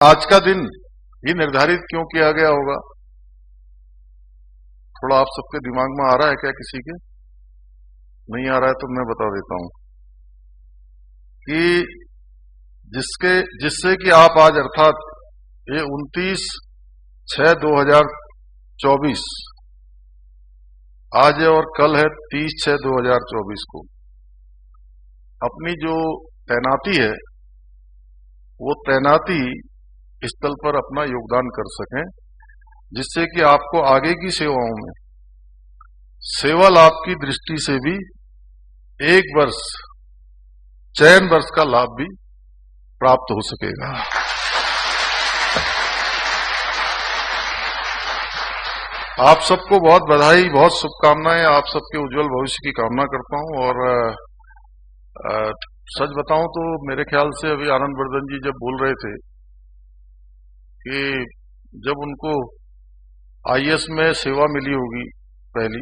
आज का दिन ये निर्धारित क्यों किया गया होगा? थोड़ा आप सबके दिमाग में आ रहा है क्या? किसी के नहीं आ रहा है तो मैं बता देता हूं कि जिससे कि आप आज अर्थात ये 29/6/2024 आज है और कल है 30/6/2024 को अपनी जो तैनाती है वो तैनाती स्थल पर अपना योगदान कर सकें, जिससे कि आपको आगे की सेवाओं में सेवा लाभ की दृष्टि से भी 1 वर्ष चयन वर्ष का लाभ भी प्राप्त हो सकेगा। आप सबको बहुत बधाई, बहुत शुभकामनाएं। आप सबके उज्जवल भविष्य की कामना करता हूं। और सच बताऊं तो मेरे ख्याल से अभी आनंद वर्धन जी जब बोल रहे थे कि जब उनको आईएएस में सेवा मिली होगी पहली,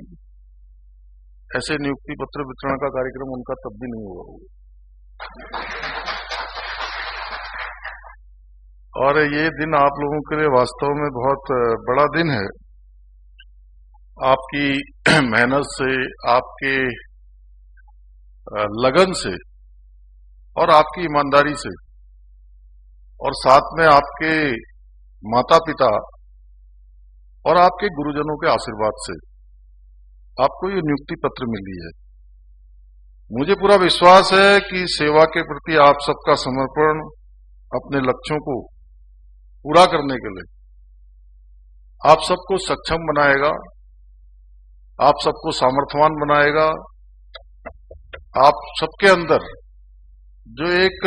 ऐसे नियुक्ति पत्र वितरण का कार्यक्रम उनका तब भी नहीं हुआ होगा। और ये दिन आप लोगों के लिए वास्तव में बहुत बड़ा दिन है। आपकी मेहनत से, आपके लगन से और आपकी ईमानदारी से और साथ में आपके माता पिता और आपके गुरुजनों के आशीर्वाद से आपको ये नियुक्ति पत्र मिली है। मुझे पूरा विश्वास है कि सेवा के प्रति आप सबका समर्पण अपने लक्ष्यों को पूरा करने के लिए आप सबको सक्षम बनाएगा, आप सबको सामर्थ्यवान बनाएगा। आप सबके अंदर जो एक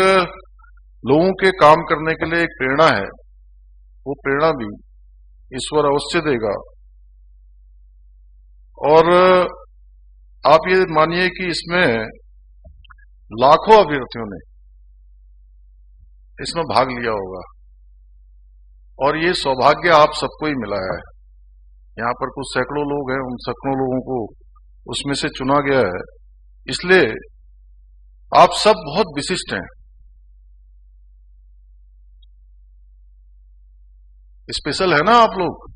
लोगों के काम करने के लिए एक प्रेरणा है, वो प्रेरणा भी ईश्वर अवश्य देगा। और आप ये मानिए कि इसमें लाखों अभ्यर्थियों ने इसमें भाग लिया होगा और ये सौभाग्य आप सबको ही मिला है। यहाँ पर कुछ सैकड़ों लोग हैं, उन सैकड़ों लोगों को उसमें से चुना गया है। इसलिए आप सब बहुत विशिष्ट हैं, स्पेशल है ना आप लोग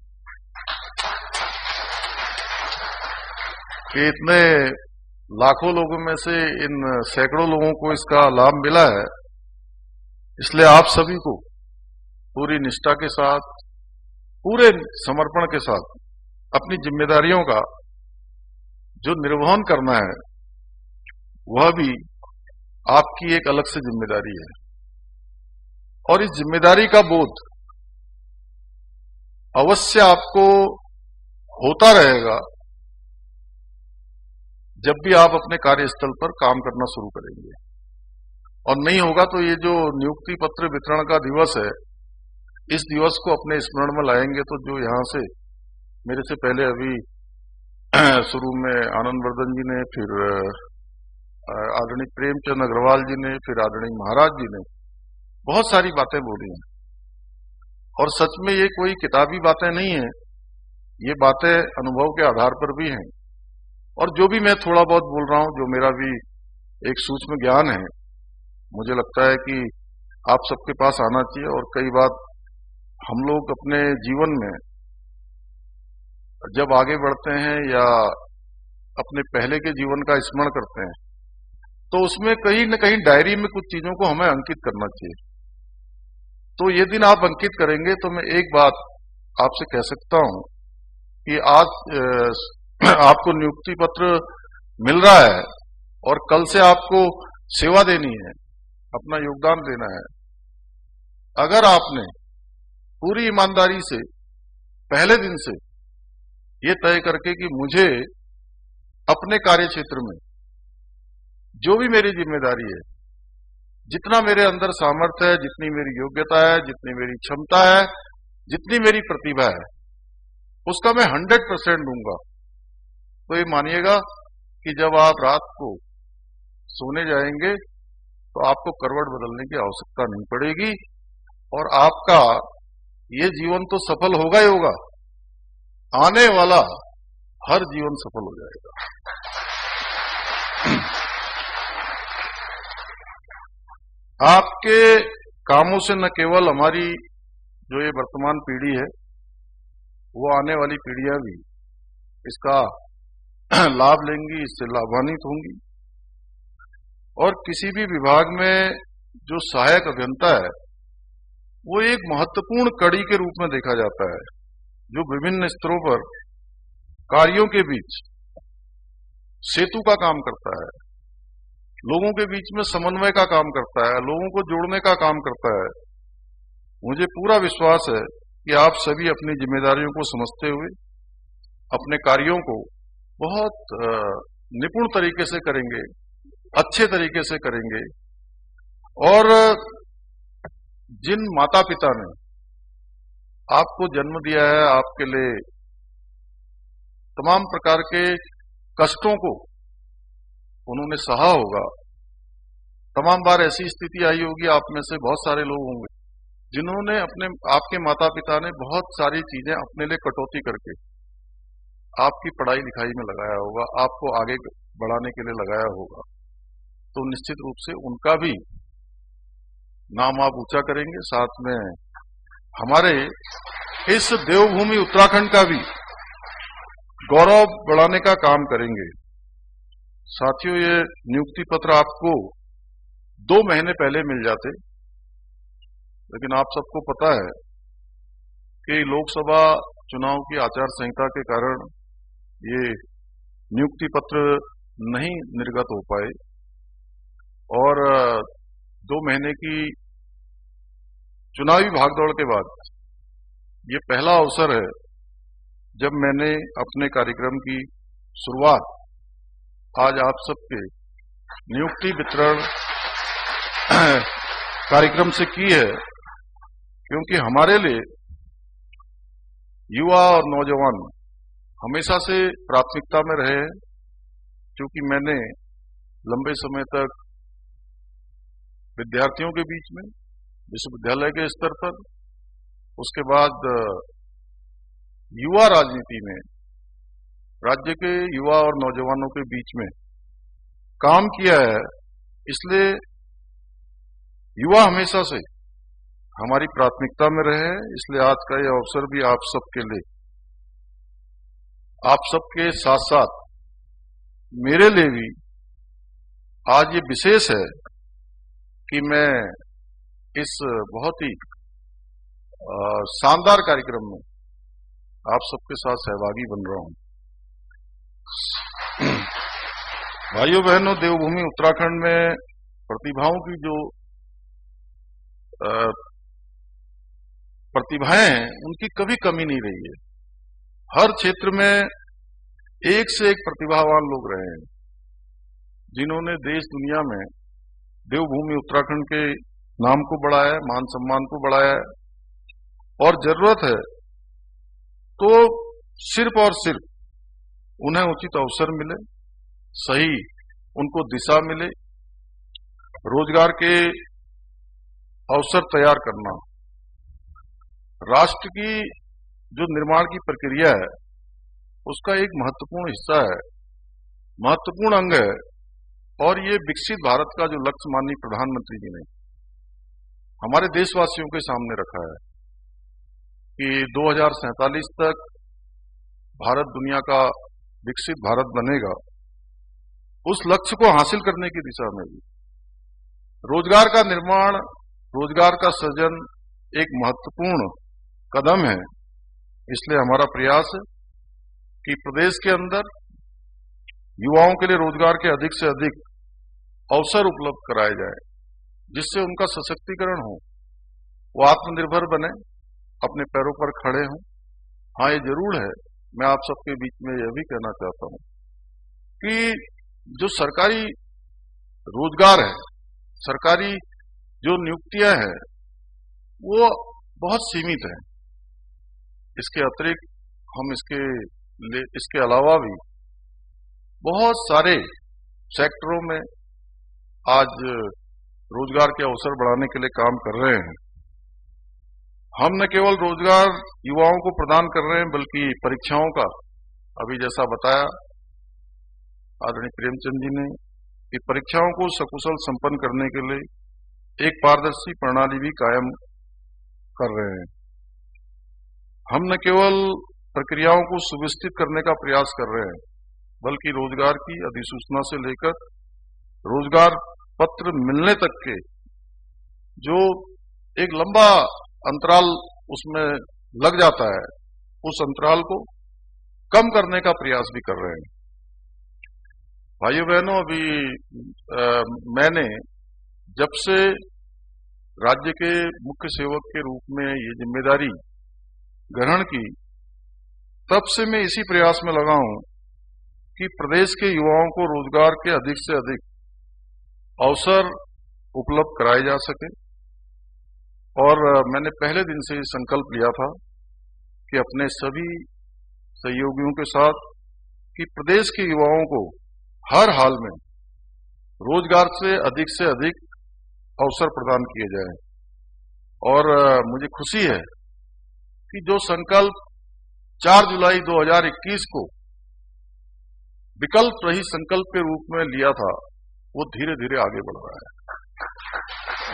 कि इतने लाखों लोगों में से इन सैकड़ों लोगों को इसका लाभ मिला है। इसलिए आप सभी को पूरी निष्ठा के साथ, पूरे समर्पण के साथ अपनी जिम्मेदारियों का जो निर्वहन करना है वह भी आपकी एक अलग से जिम्मेदारी है। और इस जिम्मेदारी का बोध अवश्य आपको होता रहेगा जब भी आप अपने कार्यस्थल पर काम करना शुरू करेंगे। और नहीं होगा तो ये जो नियुक्ति पत्र वितरण का दिवस है, इस दिवस को अपने स्मरण में लाएंगे तो जो यहां से मेरे से पहले अभी शुरू में आनंद वर्धन जी ने, फिर आदरणीय प्रेमचंद अग्रवाल जी ने, फिर आदरणीय महाराज जी ने बहुत सारी बातें बोली हैं। और सच में ये कोई किताबी बातें नहीं है, ये बातें अनुभव के आधार पर भी हैं। और जो भी मैं थोड़ा बहुत बोल रहा हूं, जो मेरा भी एक सूक्ष्म ज्ञान है, मुझे लगता है कि आप सबके पास आना चाहिए। और कई बार हम लोग अपने जीवन में जब आगे बढ़ते हैं या अपने पहले के जीवन का स्मरण करते हैं तो उसमें कहीं न कहीं डायरी में कुछ चीजों को हमें अंकित करना चाहिए। तो ये दिन आप अंकित करेंगे तो मैं एक बात आपसे कह सकता हूं कि आज आपको नियुक्ति पत्र मिल रहा है और कल से आपको सेवा देनी है, अपना योगदान देना है। अगर आपने पूरी ईमानदारी से पहले दिन से ये तय करके कि मुझे अपने कार्य क्षेत्र में जो भी मेरी जिम्मेदारी है, जितना मेरे अंदर सामर्थ्य है, जितनी मेरी योग्यता है, जितनी मेरी क्षमता है, जितनी मेरी प्रतिभा है, उसका मैं 100% दूंगा, तो ये मानिएगा कि जब आप रात को सोने जाएंगे तो आपको करवट बदलने की आवश्यकता नहीं पड़ेगी और आपका ये जीवन तो सफल होगा ही होगा, आने वाला हर जीवन सफल हो जाएगा। आपके कामों से न केवल हमारी जो ये वर्तमान पीढ़ी है वो आने वाली पीढ़ियां भी इसका लाभ लेंगी, इससे लाभान्वित होंगी। और किसी भी विभाग में जो सहायक अभियंता है वो एक महत्वपूर्ण कड़ी के रूप में देखा जाता है, जो विभिन्न स्तरों पर कार्यों के बीच सेतु का काम करता है, लोगों के बीच में समन्वय का काम करता है, लोगों को जोड़ने का काम करता है। मुझे पूरा विश्वास है कि आप सभी अपनी जिम्मेदारियों को समझते हुए अपने कार्यों को बहुत निपुण तरीके से करेंगे, अच्छे तरीके से करेंगे। और जिन माता पिता ने आपको जन्म दिया है, आपके लिए तमाम प्रकार के कष्टों को उन्होंने सहा होगा। तमाम बार ऐसी स्थिति आई होगी, आप में से बहुत सारे लोग होंगे जिन्होंने आपके माता पिता ने बहुत सारी चीजें अपने लिए कटौती करके आपकी पढ़ाई लिखाई में लगाया होगा, आपको आगे बढ़ाने के लिए लगाया होगा। तो निश्चित रूप से उनका भी नाम आप ऊंचा करेंगे, साथ में हमारे इस देवभूमि उत्तराखंड का भी गौरव बढ़ाने का काम करेंगे। साथियों, ये नियुक्ति पत्र आपको 2 महीने पहले मिल जाते, लेकिन आप सबको पता है कि लोकसभा चुनाव की आचार संहिता के कारण ये नियुक्ति पत्र नहीं निर्गत हो पाए और 2 महीने की चुनावी भागदौड़ के बाद ये पहला अवसर है जब मैंने अपने कार्यक्रम की शुरुआत आज आप सबके नियुक्ति वितरण कार्यक्रम से की है, क्योंकि हमारे लिए युवा और नौजवान हमेशा से प्राथमिकता में रहे हैं। क्योंकि मैंने लंबे समय तक विद्यार्थियों के बीच में, विश्वविद्यालय के स्तर पर, उसके बाद युवा राजनीति में, राज्य के युवा और नौजवानों के बीच में काम किया है। इसलिए युवा हमेशा से हमारी प्राथमिकता में रहे हैं। इसलिए आज का यह अवसर भी आप सबके लिए, आप सबके साथ साथ मेरे लिए भी आज ये विशेष है कि मैं इस बहुत ही शानदार कार्यक्रम में आप सबके साथ सहभागी बन रहा हूं। भाइयों बहनों, देवभूमि उत्तराखंड में प्रतिभाओं की जो प्रतिभाएं हैं उनकी कभी कमी नहीं रही है। हर क्षेत्र में एक से एक प्रतिभावान लोग रहे हैं, जिन्होंने देश दुनिया में देवभूमि उत्तराखंड के नाम को बढ़ाया, मान सम्मान को बढ़ाया। और जरूरत है तो सिर्फ और सिर्फ उन्हें उचित अवसर मिले, सही उनको दिशा मिले, रोजगार के अवसर तैयार करना राष्ट्र की जो निर्माण की प्रक्रिया है उसका एक महत्वपूर्ण हिस्सा है, महत्वपूर्ण अंग है। और ये विकसित भारत का जो लक्ष्य माननीय प्रधानमंत्री जी ने हमारे देशवासियों के सामने रखा है कि 2047 तक भारत दुनिया का विकसित भारत बनेगा, उस लक्ष्य को हासिल करने की दिशा में भी रोजगार का निर्माण, रोजगार का सृजन एक महत्वपूर्ण कदम है। इसलिए हमारा प्रयास है कि प्रदेश के अंदर युवाओं के लिए रोजगार के अधिक से अधिक अवसर उपलब्ध कराए जाए, जिससे उनका सशक्तिकरण हो, वो आत्मनिर्भर बने, अपने पैरों पर खड़े हों। हाँ, ये जरूर है, मैं आप सबके बीच में यह भी कहना चाहता हूं कि जो सरकारी रोजगार है, सरकारी जो नियुक्तियां हैं, वो बहुत सीमित है। इसके अतिरिक्त हम इसके अलावा भी बहुत सारे सेक्टरों में आज रोजगार के अवसर बढ़ाने के लिए काम कर रहे हैं। हम न केवल रोजगार युवाओं को प्रदान कर रहे हैं, बल्कि परीक्षाओं का, अभी जैसा बताया आदरणीय प्रेमचंद जी ने, कि परीक्षाओं को सकुशल संपन्न करने के लिए एक पारदर्शी प्रणाली भी कायम कर रहे हैं। हम न केवल प्रक्रियाओं को सुव्यवस्थित करने का प्रयास कर रहे हैं, बल्कि रोजगार की अधिसूचना से लेकर रोजगार पत्र मिलने तक के जो एक लंबा अंतराल उसमें लग जाता है, उस अंतराल को कम करने का प्रयास भी कर रहे हैं। भाइयों बहनों, अभी मैंने जब से राज्य के मुख्य सेवक के रूप में ये जिम्मेदारी ग्रहण की, तब से मैं इसी प्रयास में लगा हूं कि प्रदेश के युवाओं को रोजगार के अधिक से अधिक अवसर उपलब्ध कराए जा सके। और मैंने पहले दिन से संकल्प लिया था कि अपने सभी सहयोगियों के साथ कि प्रदेश के युवाओं को हर हाल में रोजगार से अधिक अवसर प्रदान किए जाए। और मुझे खुशी है कि जो संकल्प 4 जुलाई 2021 को विकल्प रहित संकल्प के रूप में लिया था, वो धीरे धीरे आगे बढ़ रहा है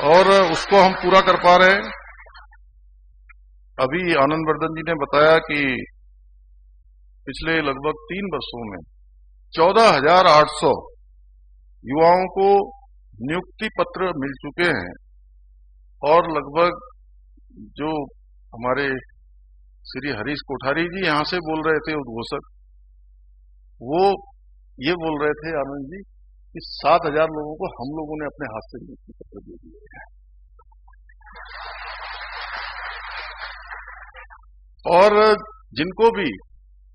और उसको हम पूरा कर पा रहे हैं। अभी आनंद वर्धन जी ने बताया कि पिछले लगभग 3 वर्षों में 14,800 युवाओं को नियुक्ति पत्र मिल चुके हैं और लगभग जो हमारे श्री हरीश कोठारी जी यहां से बोल रहे थे, उद्घोषक, वो ये बोल रहे थे आनंद जी कि 7,000 लोगों को हम लोगों ने अपने हाथ से नियुक्ति पत्र दे दिए हैं। और जिनको भी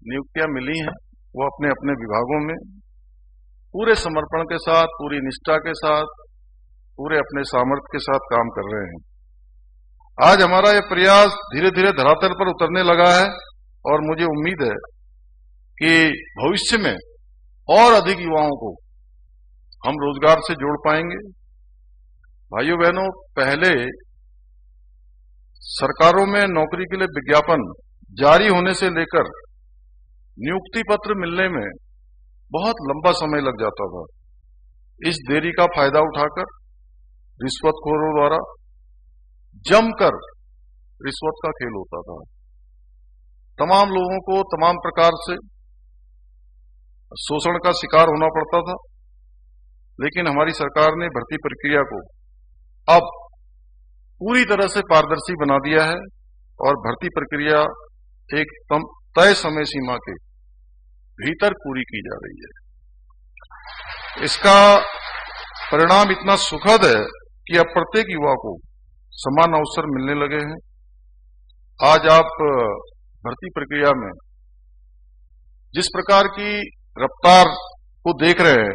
नियुक्तियां मिली हैं वो अपने अपने विभागों में पूरे समर्पण के साथ, पूरी निष्ठा के साथ, पूरे अपने सामर्थ्य के साथ काम कर रहे हैं। आज हमारा ये प्रयास धीरे धीरे धरातल पर उतरने लगा है और मुझे उम्मीद है कि भविष्य में और अधिक युवाओं को हम रोजगार से जोड़ पाएंगे। भाइयों बहनों, पहले सरकारों में नौकरी के लिए विज्ञापन जारी होने से लेकर नियुक्ति पत्र मिलने में बहुत लंबा समय लग जाता था। इस देरी का फायदा उठाकर रिश्वतखोरों द्वारा जमकर रिश्वत का खेल होता था। तमाम लोगों को तमाम प्रकार से शोषण का शिकार होना पड़ता था, लेकिन हमारी सरकार ने भर्ती प्रक्रिया को अब पूरी तरह से पारदर्शी बना दिया है और भर्ती प्रक्रिया एक तय समय सीमा के भीतर पूरी की जा रही है। इसका परिणाम इतना सुखद है कि अब प्रत्येक युवा को समान अवसर मिलने लगे हैं। आज आप भर्ती प्रक्रिया में जिस प्रकार की रफ्तार को देख रहे हैं,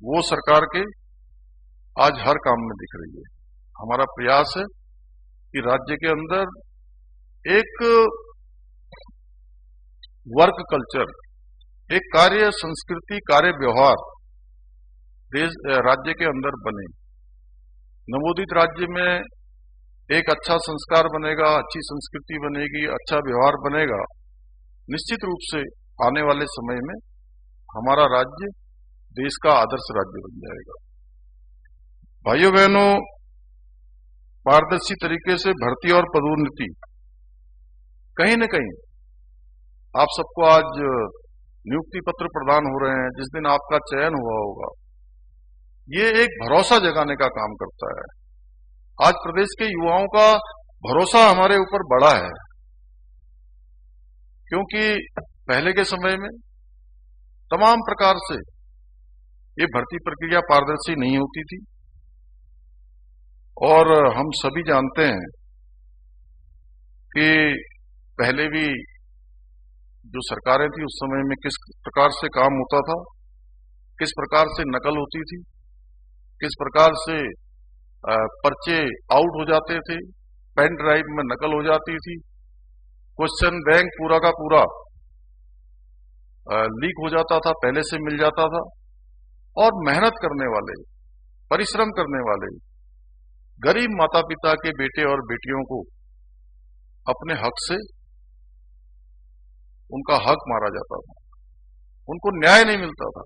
वो सरकार के आज हर काम में दिख रही है। हमारा प्रयास है कि राज्य के अंदर एक वर्क कल्चर, एक कार्य संस्कृति, कार्य व्यवहार राज्य के अंदर बने। नवोदित राज्य में एक अच्छा संस्कार बनेगा, अच्छी संस्कृति बनेगी, अच्छा व्यवहार बनेगा। निश्चित रूप से आने वाले समय में हमारा राज्य देश का आदर्श राज्य बन जाएगा। भाइयों बहनों, पारदर्शी तरीके से भर्ती और पदोन्नति कहीं न कहीं आप सबको आज नियुक्ति पत्र प्रदान हो रहे हैं, जिस दिन आपका चयन हुआ होगा, ये एक भरोसा जगाने का काम करता है। आज प्रदेश के युवाओं का भरोसा हमारे ऊपर बढ़ा है, क्योंकि पहले के समय में तमाम प्रकार से ये भर्ती प्रक्रिया पारदर्शी नहीं होती थी और हम सभी जानते हैं कि पहले भी जो सरकारें थी उस समय में किस प्रकार से काम होता था, किस प्रकार से नकल होती थी, किस प्रकार से पर्चे आउट हो जाते थे, पेन ड्राइव में नकल हो जाती थी, क्वेश्चन बैंक पूरा का पूरा लीक हो जाता था, पहले से मिल जाता था। और मेहनत करने वाले, परिश्रम करने वाले गरीब माता पिता के बेटे और बेटियों को अपने हक से उनका हक मारा जाता था, उनको न्याय नहीं मिलता था।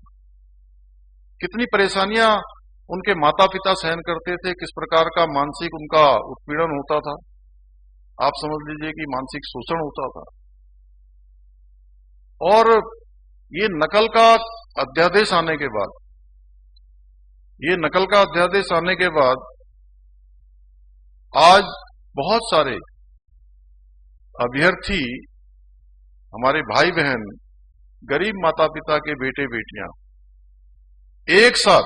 कितनी परेशानियां उनके माता पिता सहन करते थे, किस प्रकार का मानसिक उनका उत्पीड़न होता था। आप समझ लीजिए कि मानसिक शोषण होता था। और ये नकल का अध्यादेश आने के बाद, आज बहुत सारे अभ्यर्थी, हमारे भाई बहन, गरीब माता पिता के बेटे बेटियां एक साथ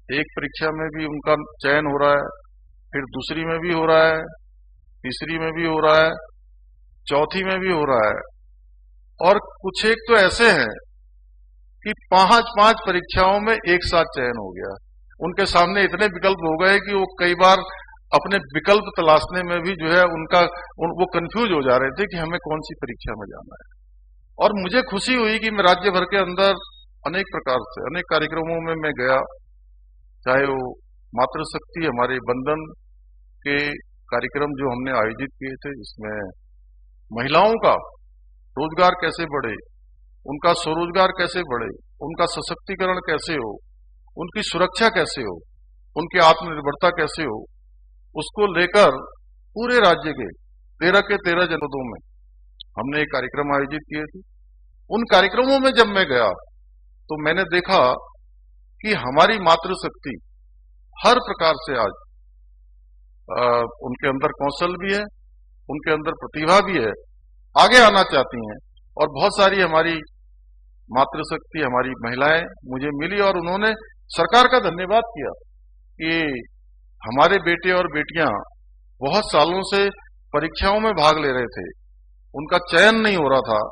एक परीक्षा में भी उनका चयन हो रहा है, फिर दूसरी में भी हो रहा है, तीसरी में भी हो रहा है, चौथी में भी हो रहा है। और कुछ एक तो ऐसे हैं कि 5 परीक्षाओं में एक साथ चयन हो गया। उनके सामने इतने विकल्प हो गए कि वो कई बार अपने विकल्प तलाशने में भी जो है वो कंफ्यूज हो जा रहे थे कि हमें कौन सी परीक्षा में जाना है। और मुझे खुशी हुई कि मैं राज्य भर के अंदर अनेक प्रकार से अनेक कार्यक्रमों में मैं गया, चाहे वो मातृशक्ति, हमारे बंधन के कार्यक्रम जो हमने आयोजित किए थे, जिसमें महिलाओं का रोजगार कैसे बढ़े, उनका स्वरोजगार कैसे बढ़े, उनका सशक्तिकरण कैसे हो, उनकी सुरक्षा कैसे हो, उनकी आत्मनिर्भरता कैसे हो, उसको लेकर पूरे राज्य के 13 जनपदों में हमने एक कार्यक्रम आयोजित किए थे। उन कार्यक्रमों में जब मैं गया तो मैंने देखा कि हमारी मातृशक्ति हर प्रकार से आज उनके अंदर कौशल भी है, उनके अंदर प्रतिभा भी है, आगे आना चाहती हैं। और बहुत सारी हमारी मातृशक्ति, हमारी महिलाएं मुझे मिली और उन्होंने सरकार का धन्यवाद किया कि हमारे बेटे और बेटियां बहुत सालों से परीक्षाओं में भाग ले रहे थे, उनका चयन नहीं हो रहा था।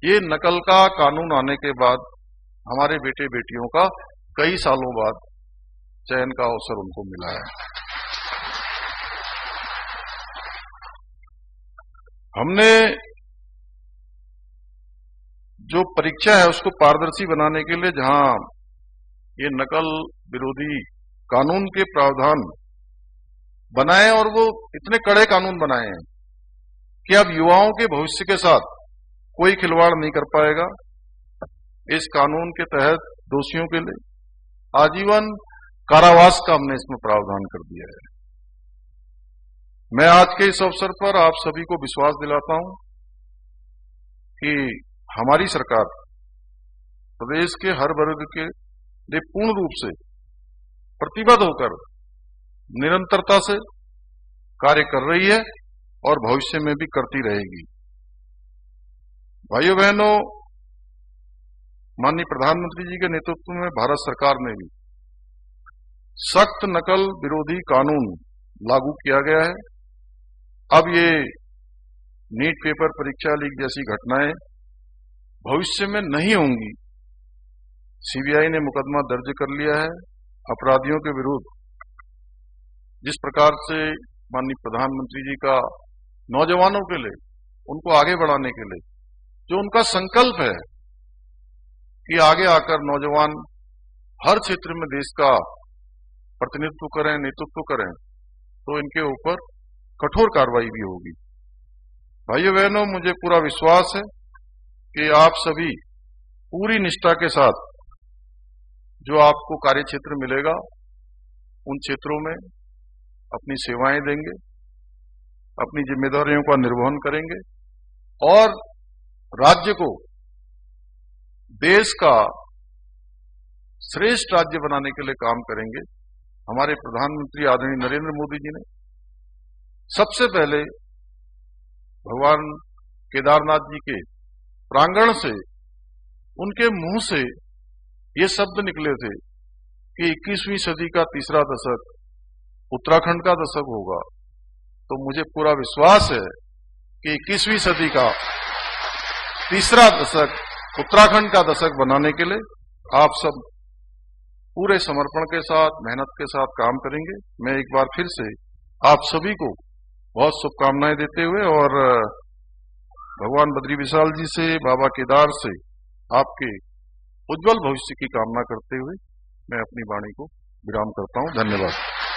ये नकल का कानून आने के बाद हमारे बेटे बेटियों का कई सालों बाद चयन का अवसर उनको मिला है। हमने जो परीक्षा है उसको पारदर्शी बनाने के लिए जहां ये नकल विरोधी कानून के प्रावधान बनाए, और वो इतने कड़े कानून बनाए हैं कि अब युवाओं के भविष्य के साथ कोई खिलवाड़ नहीं कर पाएगा। इस कानून के तहत दोषियों के लिए आजीवन कारावास का हमने इसमें प्रावधान कर दिया है। मैं आज के इस अवसर पर आप सभी को विश्वास दिलाता हूं कि हमारी सरकार प्रदेश के हर वर्ग के लिए पूर्ण रूप से प्रतिबद्ध होकर निरंतरता से कार्य कर रही है और भविष्य में भी करती रहेगी। भाइयों बहनों, माननीय प्रधानमंत्री जी के नेतृत्व में भारत सरकार ने भी सख्त नकल विरोधी कानून लागू किया गया है। अब ये नीट पेपर परीक्षा लीक जैसी घटनाएं भविष्य में नहीं होंगी। सीबीआई ने मुकदमा दर्ज कर लिया है अपराधियों के विरुद्ध। जिस प्रकार से माननीय प्रधानमंत्री जी का नौजवानों के लिए, उनको आगे बढ़ाने के लिए जो उनका संकल्प है कि आगे आकर नौजवान हर क्षेत्र में देश का प्रतिनिधित्व करें, नेतृत्व करें, तो इनके ऊपर कठोर कार्रवाई भी होगी। भाइयों बहनों, मुझे पूरा विश्वास है कि आप सभी पूरी निष्ठा के साथ जो आपको कार्य क्षेत्र मिलेगा उन क्षेत्रों में अपनी सेवाएं देंगे, अपनी जिम्मेदारियों का निर्वहन करेंगे और राज्य को देश का श्रेष्ठ राज्य बनाने के लिए काम करेंगे। हमारे प्रधानमंत्री आदरणीय नरेंद्र मोदी जी ने सबसे पहले भगवान केदारनाथ जी के प्रांगण से, उनके मुंह से ये शब्द निकले थे कि 21वीं सदी का तीसरा दशक उत्तराखंड का दशक होगा। तो मुझे पूरा विश्वास है कि 21वीं सदी का तीसरा दशक उत्तराखंड का दशक बनाने के लिए आप सब पूरे समर्पण के साथ, मेहनत के साथ काम करेंगे। मैं एक बार फिर से आप सभी को बहुत शुभकामनाएं देते हुए और भगवान बद्री विशाल जी से, बाबा केदार से आपके उज्जवल भविष्य की कामना करते हुए मैं अपनी वाणी को विराम करता हूं। धन्यवाद।